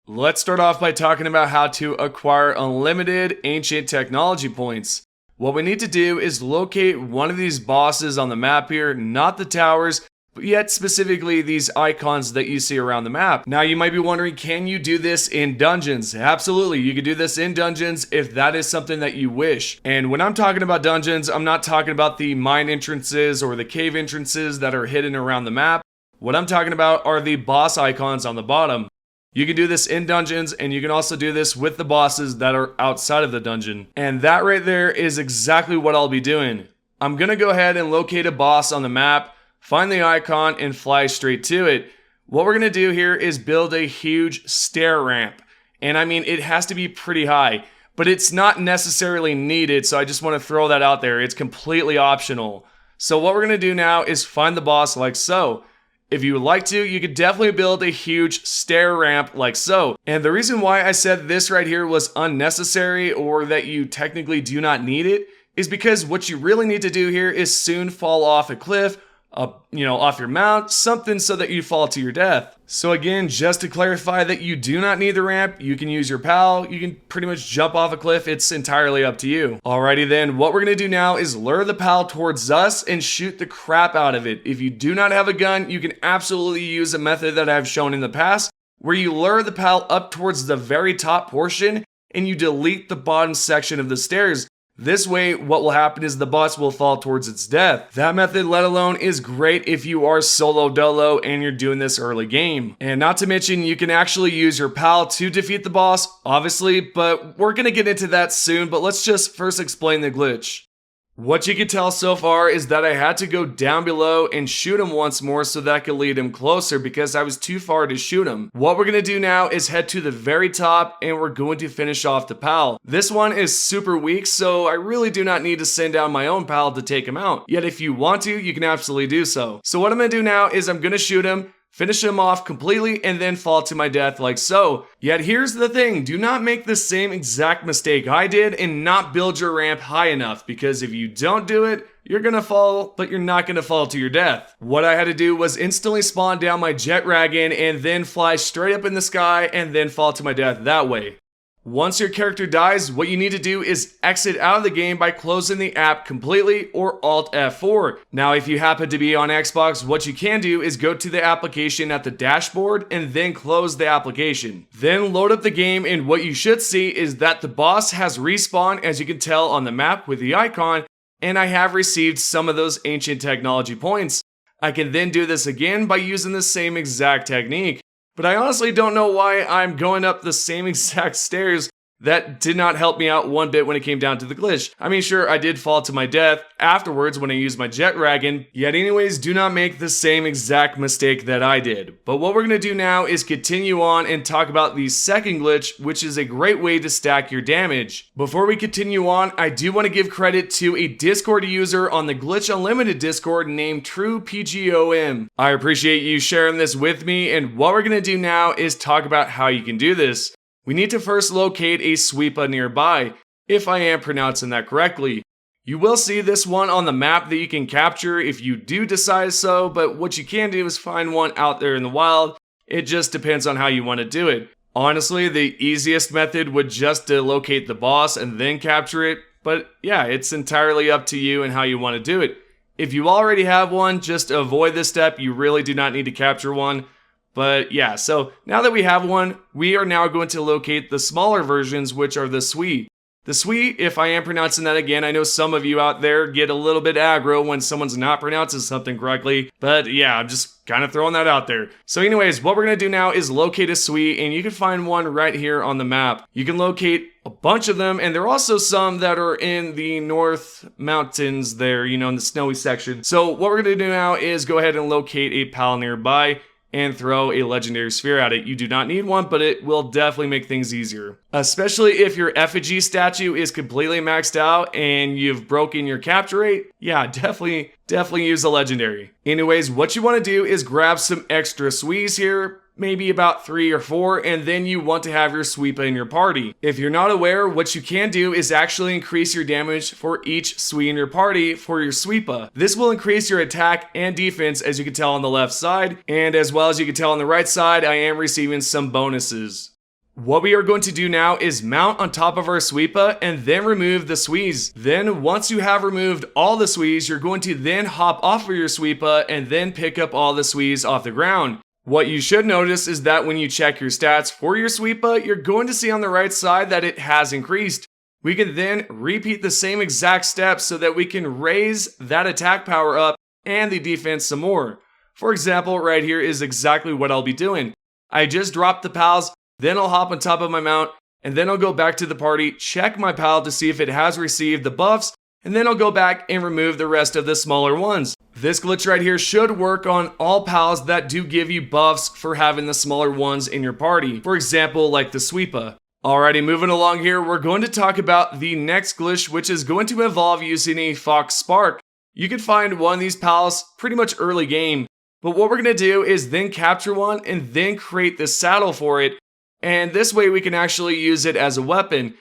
Let's start off by talking about how to acquire unlimited ancient technology points. What we need to do is locate one of these bosses on the map here, not the towers, but yet specifically these icons that you see around the map. Now you might be wondering, can you do this in dungeons? Absolutely, you can do this in dungeons if that is something that you wish. And when I'm talking about dungeons, I'm not talking about the mine entrances or the cave entrances that are hidden around the map. What I'm talking about are the boss icons on the bottom. You can do this in dungeons, and you can also do this with the bosses that are outside of the dungeon. And that right there is exactly what I'll be doing. I'm gonna go ahead and locate a boss on the map, find the icon, and fly straight to it. What we're gonna do here is build a huge stair ramp. And I mean, it has to be pretty high, but it's not necessarily needed, so I just wanna throw that out there. It's completely optional. So what we're gonna do now is find the boss like so. If you would like to, you could definitely build a huge stair ramp like so. And the reason why I said this right here was unnecessary, or that you technically do not need it, is because what you really need to do here is soon fall off a cliff, off your mount, something so that you fall to your death. So again, just to clarify that you do not need the ramp, you can use your PAL, you can pretty much jump off a cliff, it's entirely up to you. Alrighty then, what we're gonna do now is lure the PAL towards us and shoot the crap out of it. If you do not have a gun, you can absolutely use a method that I've shown in the past, where you lure the PAL up towards the very top portion and you delete the bottom section of the stairs. This way, what will happen is the boss will fall towards its death. That method, let alone, is great if you are solo dolo and you're doing this early game. And not to mention, you can actually use your PAL to defeat the boss, obviously, but we're gonna get into that soon, but let's just first explain the glitch. What you can tell so far is that I had to go down below and shoot him once more so that I could lead him closer because I was too far to shoot him. What we're going to do now is head to the very top and we're going to finish off the PAL. This one is super weak, so I really do not need to send down my own PAL to take him out. Yet if you want to, you can absolutely do so. So what I'm going to do now is I'm going to shoot him, finish him off completely, and then fall to my death like so. Yet here's the thing, do not make the same exact mistake I did and not build your ramp high enough, because if you don't do it, you're gonna fall, but you're not gonna fall to your death. What I had to do was instantly spawn down my jet dragon and then fly straight up in the sky and then fall to my death that way. Once your character dies, what you need to do is exit out of the game by closing the app completely or Alt F4. Now, if you happen to be on Xbox, what you can do is go to the application at the dashboard and then close the application. Then load up the game, and what you should see is that the boss has respawned, as you can tell on the map with the icon, and I have received some of those ancient technology points. I can then do this again by using the same exact technique. But I honestly don't know why I'm going up the same exact stairs. That did not help me out one bit when it came down to the glitch. I mean, sure, I did fall to my death afterwards when I used my jet dragon, yet anyways, do not make the same exact mistake that I did. But what we're gonna do now is continue on and talk about the second glitch, which is a great way to stack your damage. Before we continue on, I do want to give credit to a Discord user on the Glitch Unlimited Discord named TruePGOM. I appreciate you sharing this with me, and what we're gonna do now is talk about how you can do this. We need to first locate a sweepa nearby, if I am pronouncing that correctly. You will see this one on the map that you can capture if you do decide so, but what you can do is find one out there in the wild. It just depends on how you want to do it. Honestly, the easiest method would just to locate the boss and then capture it, but yeah, it's entirely up to you and how you want to do it. If you already have one, just avoid this step. You really do not need to capture one. But yeah, so now that we have one, we are now going to locate the smaller versions, which are the Sui. The Sui, if I am pronouncing that again, I know some of you out there get a little bit aggro when someone's not pronouncing something correctly, but yeah, I'm just kind of throwing that out there. So anyways, what we're going to do now is locate a Sui, and you can find one right here on the map. You can locate a bunch of them, and there are also some that are in the North Mountains there, in the snowy section. So what we're going to do now is go ahead and locate a PAL nearby and throw a legendary sphere at it. You do not need one, but it will definitely make things easier. Especially if your effigy statue is completely maxed out and you've broken your capture rate. Yeah, definitely use a legendary. Anyways, what you want to do is grab some extra Suis here, maybe about 3 or 4, and then you want to have your sweepa in your party. If you're not aware, what you can do is actually increase your damage for each Sui in your party for your sweepa. This will increase your attack and defense, as you can tell on the left side, and as well as you can tell on the right side, I am receiving some bonuses. What we are going to do now is mount on top of our sweepa and then remove the squeeze. Then once you have removed all the squeeze, you're going to then hop off of your sweepa and then pick up all the squeeze off the ground. What you should notice is that when you check your stats for your sweepa, you're going to see on the right side that it has increased. We can then repeat the same exact steps so that we can raise that attack power up and the defense some more. For example, right here is exactly what I'll be doing. I just dropped the pals, then I'll hop on top of my mount, and then I'll go back to the party, check my pal to see if it has received the buffs, and then I'll go back and remove the rest of the smaller ones. This glitch right here should work on all pals that do give you buffs for having the smaller ones in your party. For example, like the sweepa. Alrighty, moving along here, we're going to talk about the next glitch, which is going to involve using a Fox Spark. You can find one of these pals pretty much early game, but what we're going to do is then capture one and then create the saddle for it, and this way we can actually use it as a weapon.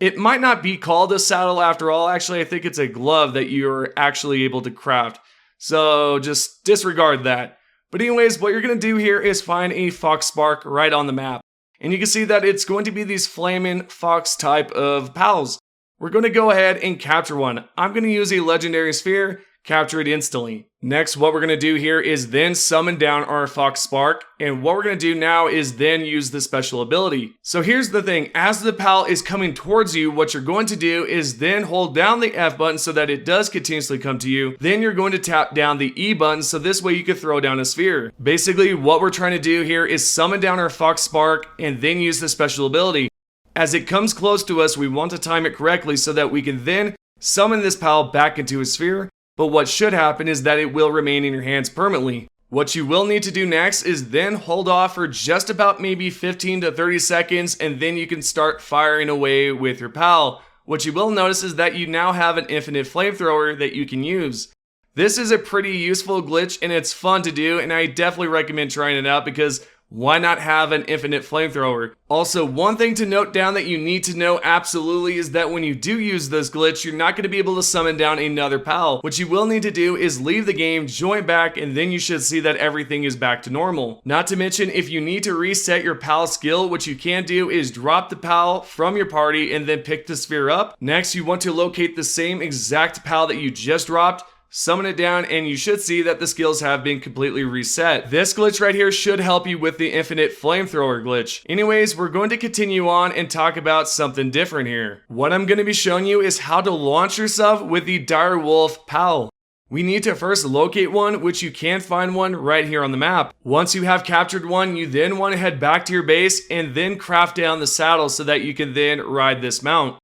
It might not be called a saddle after all. Actually, I think it's a glove that you're actually able to craft. So just disregard that. But anyways, what you're going to do here is find a Fox Spark right on the map. And you can see that it's going to be these flaming fox type of pals. We're going to go ahead and capture one. I'm going to use a legendary sphere, capture it instantly. Next, what we're going to do here is then summon down our Fox Spark, and what we're going to do now is then use the special ability. So here's the thing, as the pal is coming towards you, what you're going to do is then hold down the F button so that it does continuously come to you. Then you're going to tap down the E button so this way you can throw down a sphere. Basically, what we're trying to do here is summon down our Fox Spark and then use the special ability. As it comes close to us, we want to time it correctly so that we can then summon this pal back into a sphere. But what should happen is that it will remain in your hands permanently. What you will need to do next is then hold off for just about maybe 15 to 30 seconds, and then you can start firing away with your pal. What you will notice is that you now have an infinite flamethrower that you can use. This is a pretty useful glitch and it's fun to do, and I definitely recommend trying it out because why not have an infinite flamethrower? Also, one thing to note down that you need to know absolutely is that when you do use this glitch, you're not going to be able to summon down another pal. What you will need to do is leave the game, join back, and then you should see that everything is back to normal. Not to mention, if you need to reset your pal skill, what you can do is drop the pal from your party and then pick the sphere up. Next, you want to locate the same exact pal that you just dropped, summon it down, and you should see that the skills have been completely reset. This glitch right here should help you with the infinite flamethrower glitch. Anyways, we're going to continue on and talk about something different here. What I'm going to be showing you is how to launch yourself with the Direwolf pal. We need to first locate one, which you can find one right here on the map. Once you have captured one, you then want to head back to your base and then craft down the saddle so that you can then ride this mount.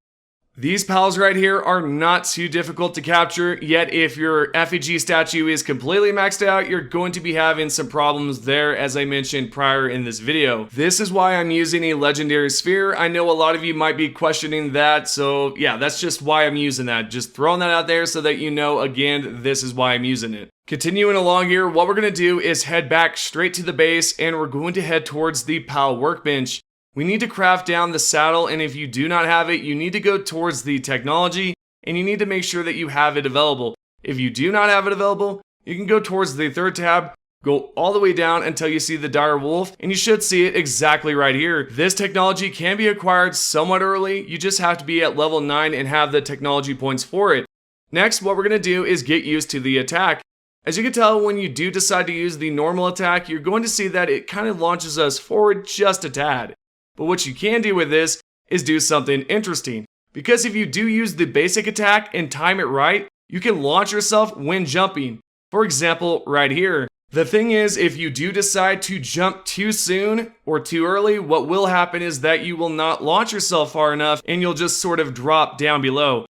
These pals right here are not too difficult to capture, yet if your effigy statue is completely maxed out, you're going to be having some problems there, as I mentioned prior in this video. This is why I'm using a legendary sphere. I know a lot of you might be questioning that, so yeah, that's just why I'm using that. Just throwing that out there so that you know, again, this is why I'm using it. Continuing along here, what we're going to do is head back straight to the base, and we're going to head towards the pal workbench. We need to craft down the saddle, and if you do not have it, you need to go towards the technology, and you need to make sure that you have it available. If you do not have it available, you can go towards the third tab, go all the way down until you see the Direwolf, and you should see it exactly right here. This technology can be acquired somewhat early. You just have to be at level 9 and have the technology points for it. Next, what we're going to do is get used to the attack. As you can tell, when you do decide to use the normal attack, you're going to see that it kind of launches us forward just a tad. But what you can do with this is do something interesting. Because if you do use the basic attack and time it right, you can launch yourself when jumping. For example, right here. The thing is, if you do decide to jump too soon or too early, what will happen is that you will not launch yourself far enough and you'll just sort of drop down below.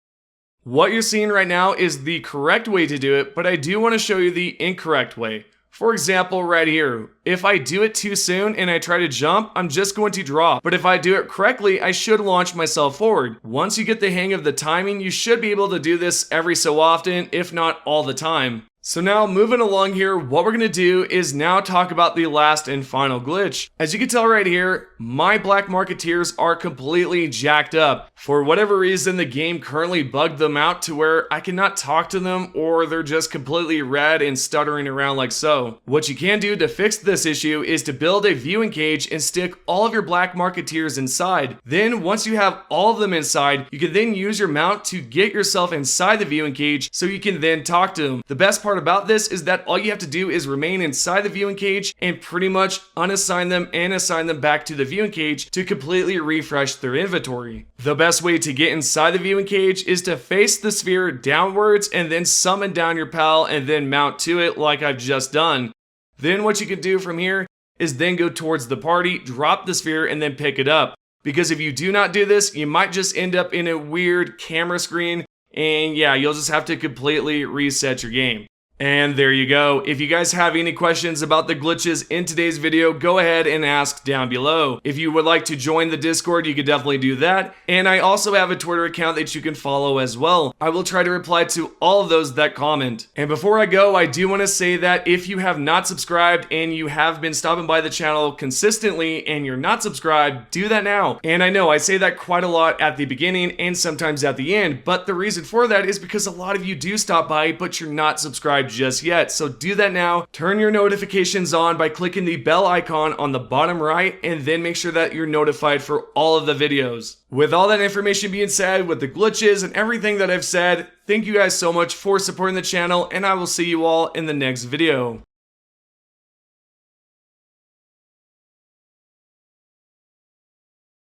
What you're seeing right now is the correct way to do it, but I do want to show you the incorrect way. For example, right here, if I do it too soon and I try to jump, I'm just going to drop. But if I do it correctly, I should launch myself forward. Once you get the hang of the timing, you should be able to do this every so often, if not all the time. So now moving along here, what we're going to do is now talk about the last and final glitch. As you can tell right here, my black market tiers are completely jacked up. For whatever reason, the game currently bugged them out to where I cannot talk to them, or they're just completely red and stuttering around like so. What you can do to fix this issue is to build a viewing cage and stick all of your black market tiers inside. Then once you have all of them inside, you can then use your mount to get yourself inside the viewing cage so you can then talk to them. The best part about this is that all you have to do is remain inside the viewing cage and pretty much unassign them and assign them back to the viewing cage to completely refresh their inventory. The best way to get inside the viewing cage is to face the sphere downwards and then summon down your pal and then mount to it like I've just done. Then what you can do from here is then go towards the party, drop the sphere, and then pick it up. Because if you do not do this, you might just end up in a weird camera screen, and yeah, you'll just have to completely reset your game. And there you go. If you guys have any questions about the glitches in today's video, go ahead and ask down below. If you would like to join the Discord, you could definitely do that. And I also have a Twitter account that you can follow as well. I will try to reply to all of those that comment. And before I go, I do want to say that if you have not subscribed and you have been stopping by the channel consistently and you're not subscribed, do that now. And I know I say that quite a lot at the beginning and sometimes at the end, but the reason for that is because a lot of you do stop by, but you're not subscribed just yet. So do that now. Turn your notifications on by clicking the bell icon on the bottom right, and then make sure that you're notified for all of the videos. With all that information being said, with the glitches and everything that I've said, thank you guys so much for supporting the channel, and I will see you all in the next video.